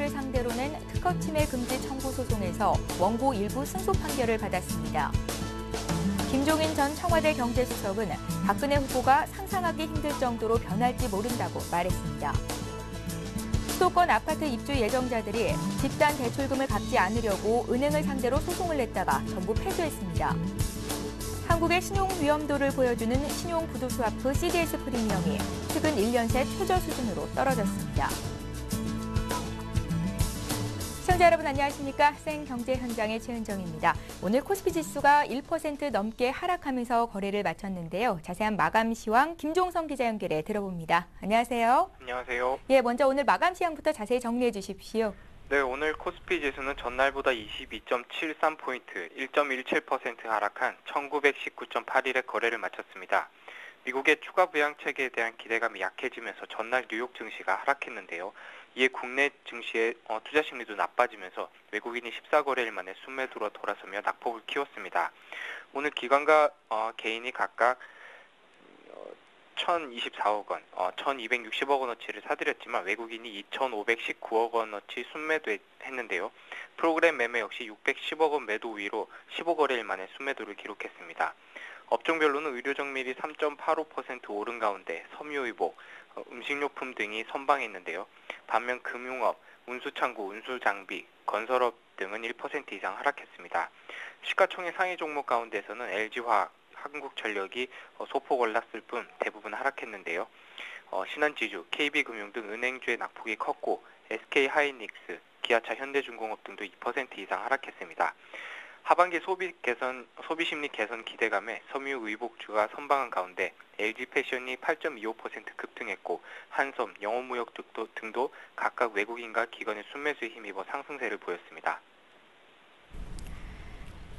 원고를 상대로 낸 특허 침해 금지 청구 소송에서 원고 일부 승소 판결을 받았습니다. 김종인 전 청와대 경제수석은 박근혜 후보가 상상하기 힘들 정도로 변할지 모른다고 말했습니다. 수도권 아파트 입주 예정자들이 집단 대출금을 갚지 않으려고 은행을 상대로 소송을 냈다가 전부 패소했습니다. 한국의 신용 위험도를 보여주는 신용부도스와프 CDS 프리미엄이 최근 1년 새 최저 수준으로 떨어졌습니다. 시청자 여러분 안녕하십니까? 생경제 현장의 최은정입니다. 오늘 코스피 지수가 1% 넘게 하락하면서 거래를 마쳤는데요. 자세한 마감 시황 김종성 기자 연결해 들어봅니다. 안녕하세요. 안녕하세요. 예, 먼저 오늘 마감 시황부터 자세히 정리해 주십시오. 네, 오늘 코스피 지수는 전날보다 22.73포인트, 1.17% 하락한 1919.81의 거래를 마쳤습니다. 미국의 추가 부양 체계에 대한 기대감이 약해지면서 전날 뉴욕 증시가 하락했는데요. 이에 국내 증시의 투자 심리도 나빠지면서 외국인이 14거래일 만에 순매도로 돌아서며 낙폭을 키웠습니다. 오늘 기관과 개인이 각각 1,024억 원, 1,260억 원어치를 사들였지만 외국인이 2,519억 원어치 순매도했는데요. 프로그램 매매 역시 610억 원 매도 우위로 15거래일 만에 순매도를 기록했습니다. 업종별로는 의료정밀이 3.85% 오른 가운데 섬유의복, 음식료품 등이 선방했는데요. 반면 금융업, 운수창고, 운수장비, 건설업 등은 1% 이상 하락했습니다. 시가총액 상위 종목 가운데서는 LG화학, 한국전력이 소폭 올랐을 뿐 대부분 하락했는데요. 신한지주, KB금융 등 은행주의 낙폭이 컸고 SK하이닉스, 기아차, 현대중공업 등도 2% 이상 하락했습니다. 하반기 소비심리 개선 기대감에 섬유의복주가 선방한 가운데 LG패션이 8.25% 급등했고 한섬, 영업무역 등도 각각 외국인과 기관의 순매수에 힘입어 상승세를 보였습니다.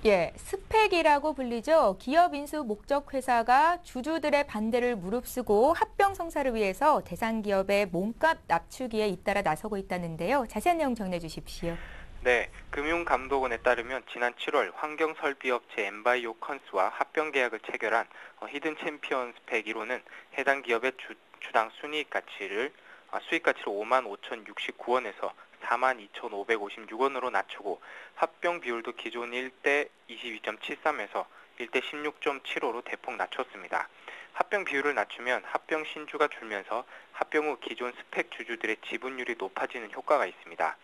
예, 스펙이라고 불리죠. 기업 인수 목적 회사가 주주들의 반대를 무릅쓰고 합병 성사를 위해서 대상 기업의 몸값 낮추기에 잇따라 나서고 있다는데요. 자세한 내용 전해 주십시오. 네, 금융감독원에 따르면 지난 7월 환경설비업체 엠바이오컨스와 합병 계약을 체결한 히든 챔피언 스펙 1호는 해당 기업의 주당 수익가치를 55,5,069원에서 42,556원으로 낮추고 합병 비율도 기존 1대 22.73에서 1대 16.75로 대폭 낮췄습니다. 합병 비율을 낮추면 합병 신주가 줄면서 합병 후 기존 스펙 주주들의 지분율이 높아지는 효과가 있습니다.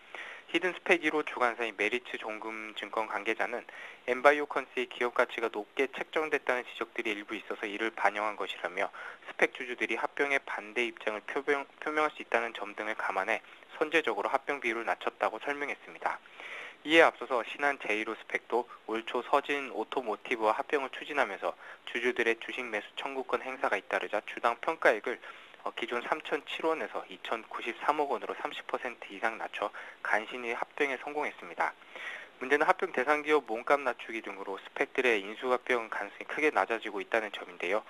히든 스펙 1호 주관사인 메리츠 종금증권 관계자는 엠바이오컨스의 기업 가치가 높게 책정됐다는 지적들이 일부 있어서 이를 반영한 것이라며 스펙 주주들이 합병에 반대 입장을 표명할 수 있다는 점 등을 감안해 선제적으로 합병 비율을 낮췄다고 설명했습니다. 이에 앞서서 신한 제1호 스펙도 올 초 서진 오토모티브와 합병을 추진하면서 주주들의 주식 매수 청구권 행사가 잇따르자 주당 평가액을 기존 3,007원에서 2,093억 원으로 30% 이상 낮춰 간신히 합병에 성공했습니다. 문제는 합병 대상 기업 몸값 낮추기 등으로 스펙들의 인수합병 가능성이 크게 낮아지고 있다는 점인데요.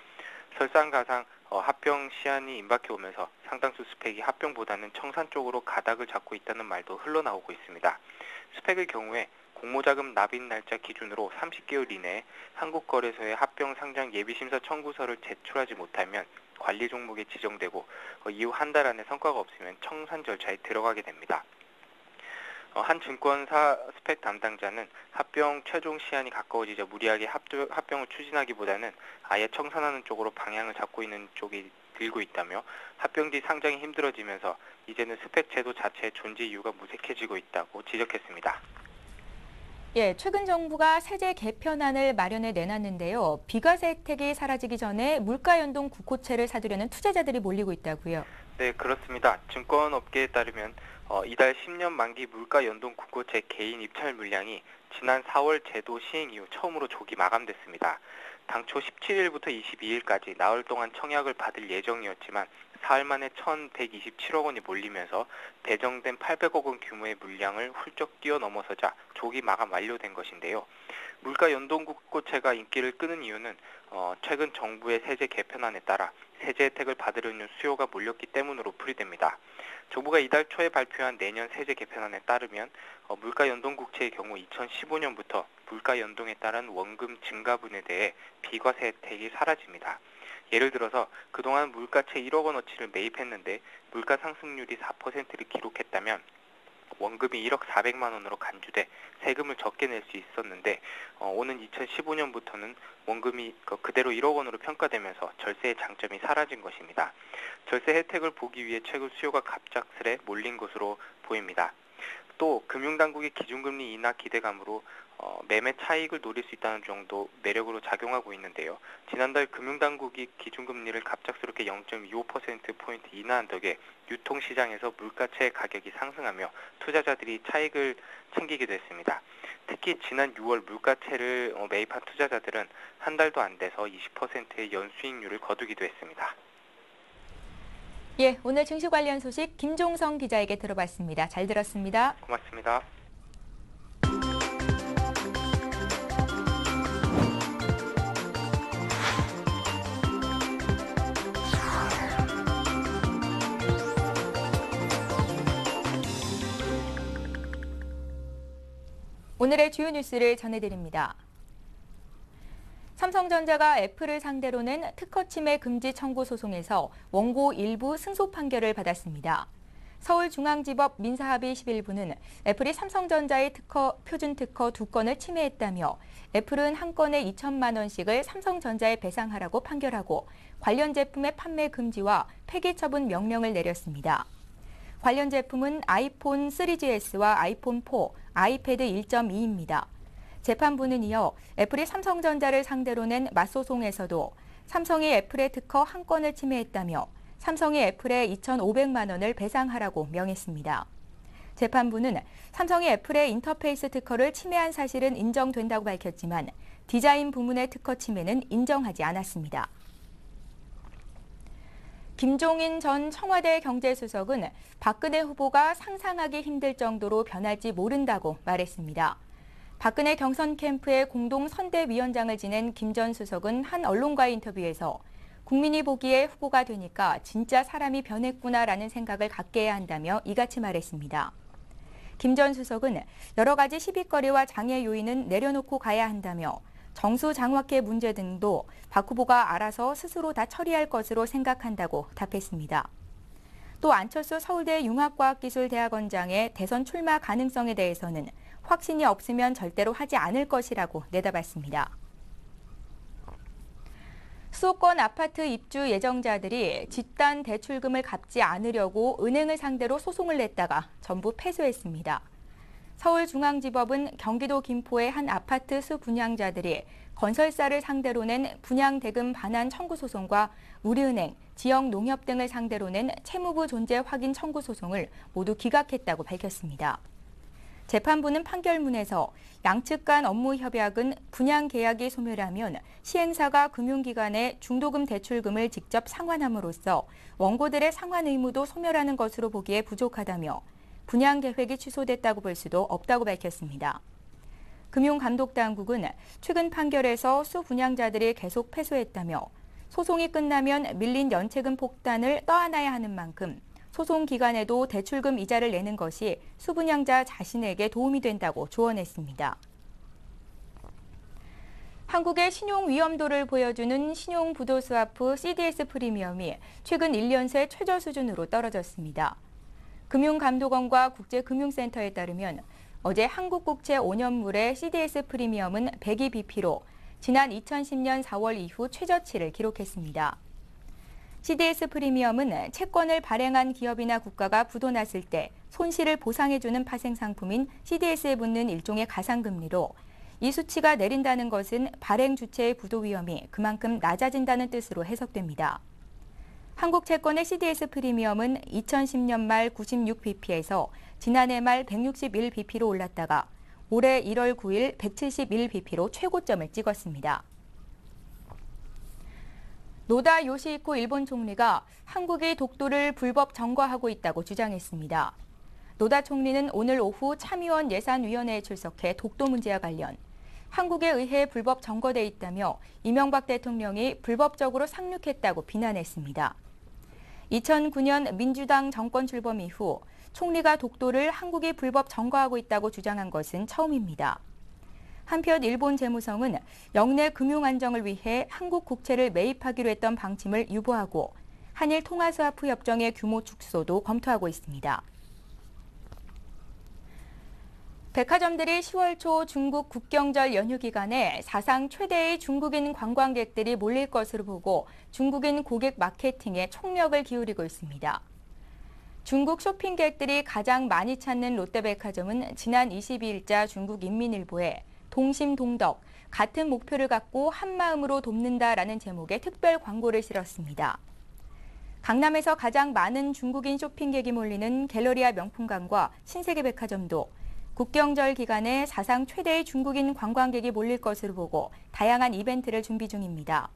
설상가상 합병 시한이 임박해 오면서 상당수 스펙이 합병보다는 청산 쪽으로 가닥을 잡고 있다는 말도 흘러나오고 있습니다. 스펙의 경우에 공모자금 납입 날짜 기준으로 30개월 이내에 한국거래소에 합병 상장 예비심사 청구서를 제출하지 못하면 관리 종목에 지정되고 이후 한 달 안에 성과가 없으면 청산 절차에 들어가게 됩니다. 한 증권사 스펙 담당자는 합병 최종 시한이 가까워지자 무리하게 합병을 추진하기보다는 아예 청산하는 쪽으로 방향을 잡고 있는 쪽이 들고 있다며 합병 뒤 상장이 힘들어지면서 이제는 스펙 제도 자체의 존재 이유가 무색해지고 있다고 지적했습니다. 예, 최근 정부가 세제 개편안을 마련해 내놨는데요. 비과세 혜택이 사라지기 전에 물가 연동 국고채를 사두려는 투자자들이 몰리고 있다고요. 네, 그렇습니다. 증권업계에 따르면 이달 10년 만기 물가 연동 국고채 개인 입찰 물량이 지난 4월 제도 시행 이후 처음으로 조기 마감됐습니다. 당초 17일부터 22일까지 나흘 동안 청약을 받을 예정이었지만 사흘 만에 1,127억 원이 몰리면서 배정된 800억 원 규모의 물량을 훌쩍 뛰어넘어서자 조기 마감 완료된 것인데요. 물가 연동 국고채가 인기를 끄는 이유는 최근 정부의 세제 개편안에 따라 세제 혜택을 받으려는 수요가 몰렸기 때문으로 풀이됩니다. 정부가 이달 초에 발표한 내년 세제 개편안에 따르면 물가 연동 국채의 경우 2015년부터 물가 연동에 따른 원금 증가분에 대해 비과세 혜택이 사라집니다. 예를 들어서 그동안 물가채 1억 원어치를 매입했는데 물가 상승률이 4%를 기록했다면 원금이 1억 400만 원으로 간주돼 세금을 적게 낼 수 있었는데 오는 2015년부터는 원금이 그대로 1억 원으로 평가되면서 절세의 장점이 사라진 것입니다. 절세 혜택을 보기 위해 최근 수요가 갑작스레 몰린 것으로 보입니다. 또 금융당국의 기준금리 인하 기대감으로 매매 차익을 노릴 수 있다는 정도 매력으로 작용하고 있는데요. 지난달 금융당국이 기준금리를 갑작스럽게 0.25%포인트 인하한 덕에 유통시장에서 물가채 가격이 상승하며 투자자들이 차익을 챙기기도 했습니다. 특히 지난 6월 물가채를 매입한 투자자들은 한 달도 안 돼서 20%의 연수익률을 거두기도 했습니다. 예, 오늘 증시 관련 소식 김종성 기자에게 들어봤습니다. 잘 들었습니다. 고맙습니다. 오늘의 주요 뉴스를 전해드립니다. 삼성전자가 애플을 상대로 낸 특허 침해 금지 청구 소송에서 원고 일부 승소 판결을 받았습니다. 서울중앙지법 민사합의 11부는 애플이 삼성전자의 표준 특허 2건을 침해했다며 애플은 한 건에 2천만 원씩을 삼성전자에 배상하라고 판결하고 관련 제품의 판매 금지와 폐기 처분 명령을 내렸습니다. 관련 제품은 아이폰 3GS와 아이폰 4, 아이패드 1.2입니다. 재판부는 이어 애플이 삼성전자를 상대로 낸 맞소송에서도 삼성이 애플의 특허 한 건을 침해했다며 삼성이 애플에 2,500만 원을 배상하라고 명했습니다. 재판부는 삼성이 애플의 인터페이스 특허를 침해한 사실은 인정된다고 밝혔지만 디자인 부문의 특허 침해는 인정하지 않았습니다. 김종인 전 청와대 경제수석은 박근혜 후보가 상상하기 힘들 정도로 변할지 모른다고 말했습니다. 박근혜 경선 캠프의 공동 선대위원장을 지낸 김 전 수석은 한 언론과의 인터뷰에서 국민이 보기에 후보가 되니까 진짜 사람이 변했구나라는 생각을 갖게 해야 한다며 이같이 말했습니다. 김 전 수석은 여러 가지 시비거리와 장애 요인은 내려놓고 가야 한다며 정수장학회 문제 등도 박 후보가 알아서 스스로 다 처리할 것으로 생각한다고 답했습니다. 또 안철수 서울대 융합과학기술대학원장의 대선 출마 가능성에 대해서는 확신이 없으면 절대로 하지 않을 것이라고 내다봤습니다. 수도권 아파트 입주 예정자들이 집단 대출금을 갚지 않으려고 은행을 상대로 소송을 냈다가 전부 패소했습니다. 서울중앙지법은 경기도 김포의 한 아파트 수분양자들이 건설사를 상대로 낸 분양대금 반환 청구 소송과 우리은행, 지역농협 등을 상대로 낸 채무부 존재 확인 청구 소송을 모두 기각했다고 밝혔습니다. 재판부는 판결문에서 양측 간 업무 협약은 분양 계약이 소멸하면 시행사가 금융기관에 중도금 대출금을 직접 상환함으로써 원고들의 상환 의무도 소멸하는 것으로 보기에 부족하다며 분양 계획이 취소됐다고 볼 수도 없다고 밝혔습니다. 금융감독당국은 최근 판결에서 수분양자들이 계속 패소했다며 소송이 끝나면 밀린 연체금 폭탄을 떠안아야 하는 만큼 소송 기간에도 대출금 이자를 내는 것이 수분양자 자신에게 도움이 된다고 조언했습니다. 한국의 신용 위험도를 보여주는 신용부도스와프 CDS 프리미엄이 최근 1년 새 최저 수준으로 떨어졌습니다. 금융감독원과 국제금융센터에 따르면 어제 한국국채 5년물의 CDS 프리미엄은 102bp로 지난 2010년 4월 이후 최저치를 기록했습니다. CDS 프리미엄은 채권을 발행한 기업이나 국가가 부도났을 때 손실을 보상해주는 파생상품인 CDS에 붙는 일종의 가상금리로 이 수치가 내린다는 것은 발행 주체의 부도 위험이 그만큼 낮아진다는 뜻으로 해석됩니다. 한국 채권의 CDS 프리미엄은 2010년 말 96bp에서 지난해 말 161bp로 올랐다가 올해 1월 9일 171bp로 최고점을 찍었습니다. 노다 요시히코 일본 총리가 한국이 독도를 불법 점거하고 있다고 주장했습니다. 노다 총리는 오늘 오후 참의원 예산위원회에 출석해 독도 문제와 관련 한국에 의해 불법 점거돼 있다며 이명박 대통령이 불법적으로 상륙했다고 비난했습니다. 2009년 민주당 정권 출범 이후 총리가 독도를 한국이 불법 점거하고 있다고 주장한 것은 처음입니다. 한편 일본 재무성은 영내 금융 안정을 위해 한국 국채를 매입하기로 했던 방침을 유보하고 한일 통화스와프 협정의 규모 축소도 검토하고 있습니다. 백화점들이 10월 초 중국 국경절 연휴 기간에 사상 최대의 중국인 관광객들이 몰릴 것으로 보고 중국인 고객 마케팅에 총력을 기울이고 있습니다. 중국 쇼핑객들이 가장 많이 찾는 롯데백화점은 지난 22일자 중국인민일보에 동심동덕, 같은 목표를 갖고 한마음으로 돕는다라는 제목의 특별 광고를 실었습니다. 강남에서 가장 많은 중국인 쇼핑객이 몰리는 갤러리아 명품관과 신세계백화점도 국경절 기간에 사상 최대의 중국인 관광객이 몰릴 것으로 보고 다양한 이벤트를 준비 중입니다.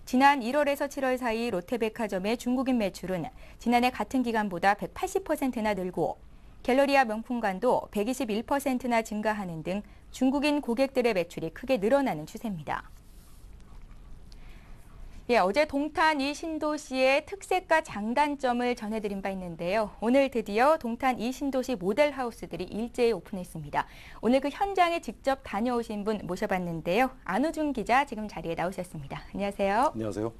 지난 1월에서 7월 사이 롯데백화점의 중국인 매출은 지난해 같은 기간보다 180%나 늘고 갤러리아 명품관도 121%나 증가하는 등 중국인 고객들의 매출이 크게 늘어나는 추세입니다. 어제 동탄 이 신도시의 특색과 장단점을 전해드린 바 있는데요. 오늘 드디어 동탄 이 신도시 모델하우스들이 일제히 오픈했습니다. 오늘 그 현장에 직접 다녀오신 분 모셔봤는데요. 안우준 기자 지금 자리에 나오셨습니다. 안녕하세요. 안녕하세요.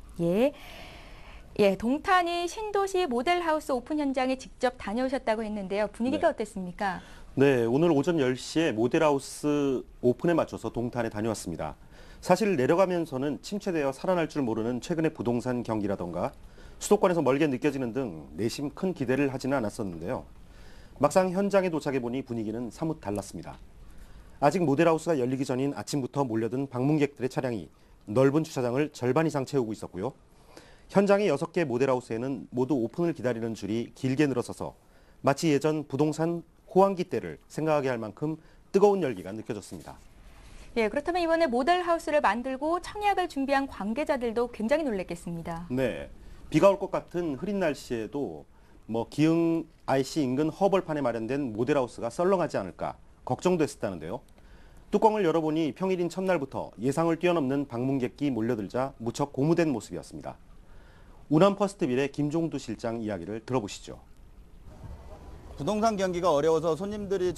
동탄 이 신도시 모델하우스 오픈 현장에 직접 다녀오셨다고 했는데요. 분위기가 어땠습니까? 네, 오늘 오전 10시에 모델하우스 오픈에 맞춰서 동탄에 다녀왔습니다. 사실 내려가면서는 침체되어 살아날 줄 모르는 최근의 부동산 경기라던가 수도권에서 멀게 느껴지는 등 내심 큰 기대를 하지는 않았었는데요. 막상 현장에 도착해보니 분위기는 사뭇 달랐습니다. 아직 모델하우스가 열리기 전인 아침부터 몰려든 방문객들의 차량이 넓은 주차장을 절반 이상 채우고 있었고요. 현장의 6개 모델하우스에는 모두 오픈을 기다리는 줄이 길게 늘어서서 마치 예전 부동산 호황기 때를 생각하게 할 만큼 뜨거운 열기가 느껴졌습니다. 그렇다면 이번에 모델하우스를 만들고 청약을 준비한 관계자들도 굉장히 놀랐겠습니다. 네, 비가 올 것 같은 흐린 날씨에도 기흥 IC 인근 허벌판에 마련된 모델하우스가 썰렁하지 않을까 걱정도 했었다는데요. 뚜껑을 열어보니 평일인 첫날부터 예상을 뛰어넘는 방문객이 몰려들자 무척 고무된 모습이었습니다. 우남퍼스트빌의 김종두 실장 이야기를 들어보시죠. 부동산 경기가 어려워서 손님들이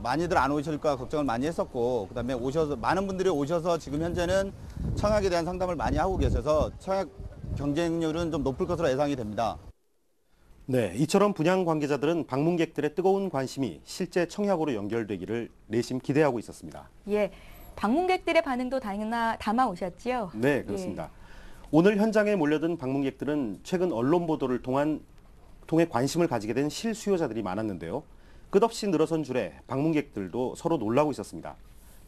많이들 안 오실까 걱정을 많이 했었고, 그다음에 많은 분들이 오셔서 지금 현재는 청약에 대한 상담을 많이 하고 계셔서 청약 경쟁률은 좀 높을 것으로 예상이 됩니다. 네, 이처럼 분양 관계자들은 방문객들의 뜨거운 관심이 실제 청약으로 연결되기를 내심 기대하고 있었습니다. 방문객들의 반응도 담아 오셨지요? 네, 그렇습니다. 오늘 현장에 몰려든 방문객들은 최근 언론 보도를 통해 관심을 가지게 된 실수요자들이 많았는데요. 끝없이 늘어선 줄에 방문객들도 서로 놀라고 있었습니다.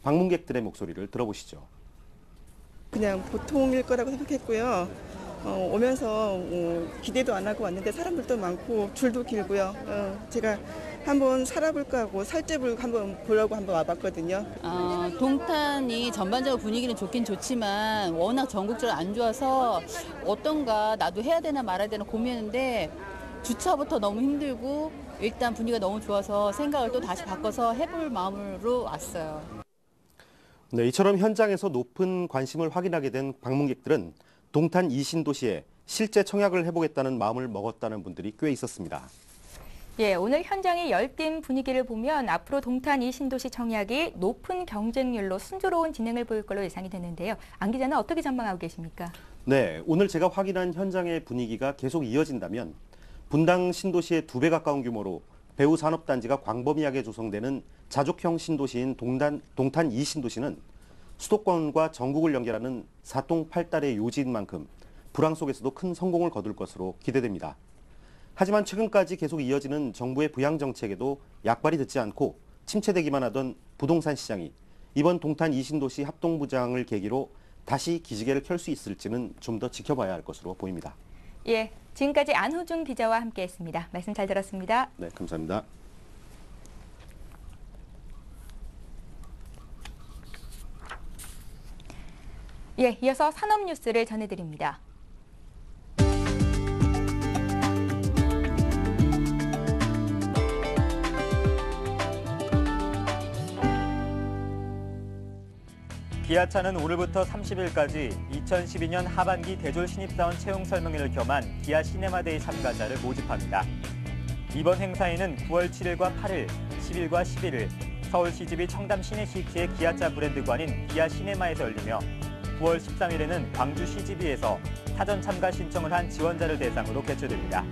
방문객들의 목소리를 들어보시죠. 그냥 보통일 거라고 생각했고요. 오면서 기대도 안 하고 왔는데 사람들도 많고 줄도 길고요. 제가 한번 살아볼까 하고 살집을 한번 보려고 한번 와봤거든요. 동탄이 전반적으로 분위기는 좋긴 좋지만 워낙 전국적으로 안 좋아서 어떤가 나도 해야 되나 말아야 되나 고민했는데 주차부터 너무 힘들고 일단 분위기가 너무 좋아서 생각을 또 다시 바꿔서 해볼 마음으로 왔어요. 네, 이처럼 현장에서 높은 관심을 확인하게 된 방문객들은 동탄 이 신도시에 실제 청약을 해보겠다는 마음을 먹었다는 분들이 꽤 있었습니다. 오늘 현장의 열띤 분위기를 보면 앞으로 동탄 이 신도시 청약이 높은 경쟁률로 순조로운 진행을 보일 걸로 예상이 되는데요. 안 기자는 어떻게 전망하고 계십니까? 네, 오늘 제가 확인한 현장의 분위기가 계속 이어진다면 분당 신도시의 2배 가까운 규모로 배후 산업단지가 광범위하게 조성되는 자족형 신도시인 동탄 이 신도시는 수도권과 전국을 연결하는 4통8달의 요지인 만큼 불황 속에서도 큰 성공을 거둘 것으로 기대됩니다. 하지만 최근까지 계속 이어지는 정부의 부양 정책에도 약발이 듣지 않고 침체되기만 하던 부동산 시장이 이번 동탄 이 신도시 합동부장을 계기로 다시 기지개를 켤 수 있을지는 좀 더 지켜봐야 할 것으로 보입니다. 지금까지 안우준 기자와 함께했습니다. 말씀 잘 들었습니다. 네, 감사합니다. 이어서 산업 뉴스를 전해드립니다. 기아차는 오늘부터 30일까지 2012년 하반기 대졸 신입사원 채용 설명회를 겸한 기아 시네마데이 참가자를 모집합니다. 이번 행사에는 9월 7일과 8일, 10일과 11일 서울 CGV 청담 시내시티의 기아차 브랜드관인 기아 시네마에서 열리며 9월 13일에는 광주 CGV에서 사전 참가 신청을 한 지원자를 대상으로 개최됩니다.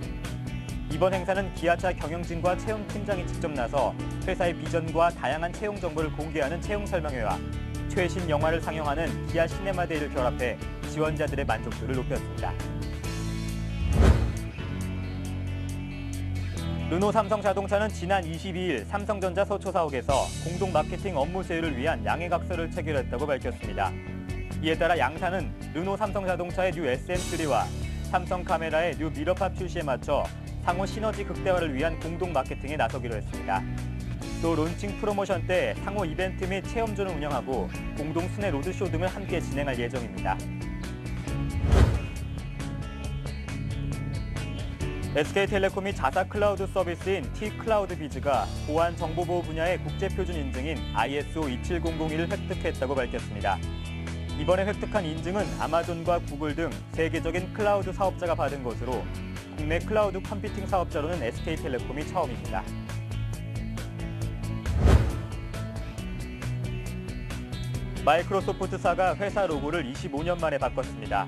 이번 행사는 기아차 경영진과 채용팀장이 직접 나서 회사의 비전과 다양한 채용 정보를 공개하는 채용 설명회와 최신 영화를 상영하는 기아 시네마데이를 결합해 지원자들의 만족도를 높였습니다. 르노 삼성자동차는 지난 22일 삼성전자 서초 사옥에서 공동 마케팅 업무 제휴를 위한 양해각서를 체결했다고 밝혔습니다. 이에 따라 양사는 르노 삼성자동차의 뉴 SM3와 삼성 카메라의 뉴 미러팝 출시에 맞춰 상호 시너지 극대화를 위한 공동 마케팅에 나서기로 했습니다. 또 론칭 프로모션 때 상호 이벤트 및 체험존을 운영하고 공동 순회 로드쇼 등을 함께 진행할 예정입니다. SK텔레콤이 자사 클라우드 서비스인 T-클라우드비즈가 보안 정보보호 분야의 국제표준 인증인 ISO 27001을 획득했다고 밝혔습니다. 이번에 획득한 인증은 아마존과 구글 등 세계적인 클라우드 사업자가 받은 것으로 국내 클라우드 컴퓨팅 사업자로는 SK텔레콤이 처음입니다. 마이크로소프트사가 회사 로고를 25년 만에 바꿨습니다.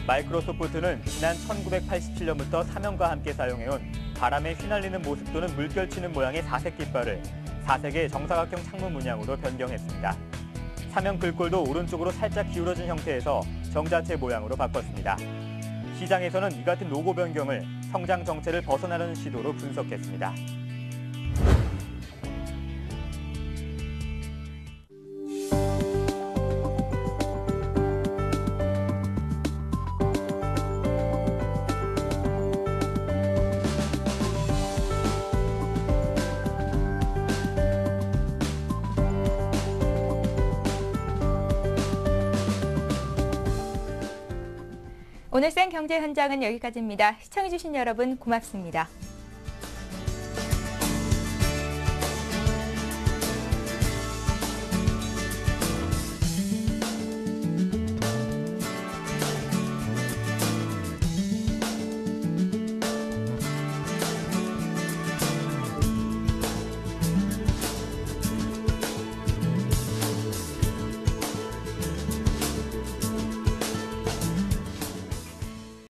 마이크로소프트는 지난 1987년부터 사명과 함께 사용해온 바람에 휘날리는 모습 또는 물결치는 모양의 사색 깃발을 사색의 정사각형 창문 문양으로 변경했습니다. 사명 글꼴도 오른쪽으로 살짝 기울어진 형태에서 정자체 모양으로 바꿨습니다. 시장에서는 이 같은 로고 변경을 성장 정체를 벗어나는 시도로 분석했습니다. 오늘 생경제 현장은 여기까지입니다. 시청해주신 여러분 고맙습니다.